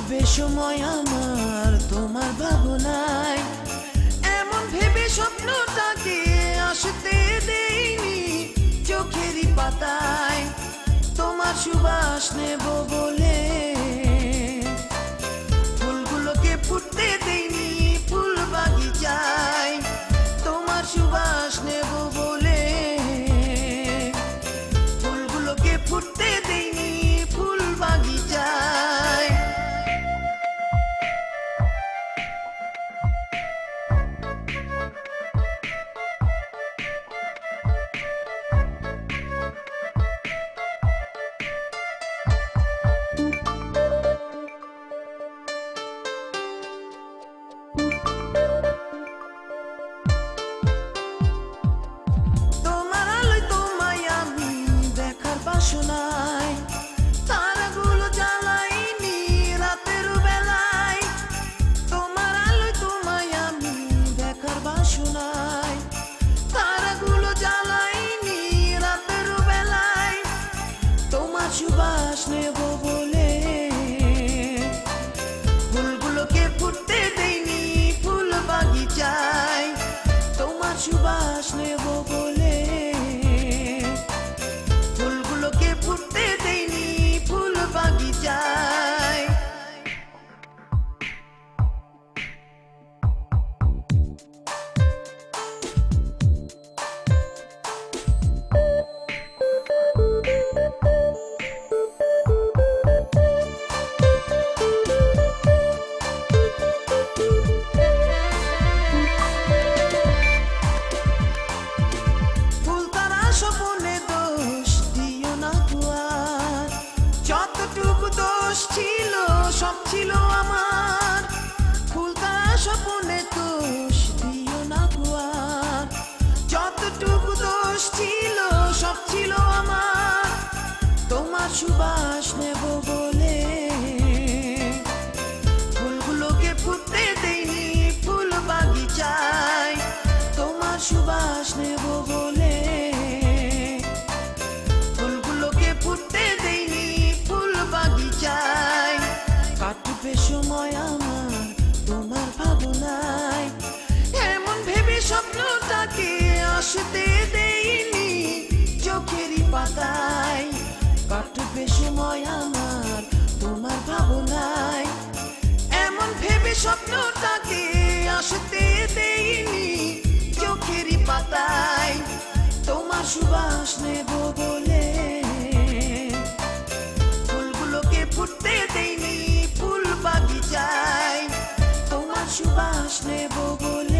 কাটবে সময় আমার তোমার ভাবনায়, এমন ভেবে স্বপ্নটাকে আসতে দেইনি চোখেরই পাতায়। তোমার সুবাস নেব বলে ফুলগুলোকে ফুটতে দেইনি ফুল বাগিচায়। তোমার সুবাস নেব বলে ফুলগুলোকে ফুটতে দেইনি ফুল বাগিচায়। তোমার আলোয় তোমায় আমি দেখার বাসনায়, তারাগুলো জ্বালাইনি রাতের বেলায়। তোমার আলোয় তোমায় আমি দেখার বাসনায়, তারাগুলো জ্বালাইনি রাতের বেলায়। তোমার সুবাস নেব বলে ফুলগুলোকে ফুটতে দেইনি ফুল বাগিচায়। তোমার সুবাস নেব বলে ফুলগুলোকে ফুটতে দেইনি ফুল বাগিচায়। স্বপনে দোষ দিও না আর, যতটুকু দোষ ছিল সব ছিল আমার। ফুল তারা স্বপনে দোষ দিও না আর, যতটুকু দোষ ছিল সব ছিল আমার। তোমার সুবাস নেব বলে ফুলগুলোকে ফুটতে দেইনি ফুল বাগিচায়। তোমার সুবাস নেব বলে ফুটতে দেইনি ফুল বাগিচায়। কাটবে সময় আমার তোমার ভাবনায়, এমন ভেবে স্বপ্নটাকে আসতে দেইনি চোখেরই পাতায়। কাটবে সময় আমার তোমার ভাবনায়, এমন ভেবে স্বপ্নটাকে আসতে দেইনি চোখেরই পাতায়। তোমার সুবাস নেব বলে ফুটতে দেইনি ফুল বাগিচায়। তোমার সুবাস নেব বলে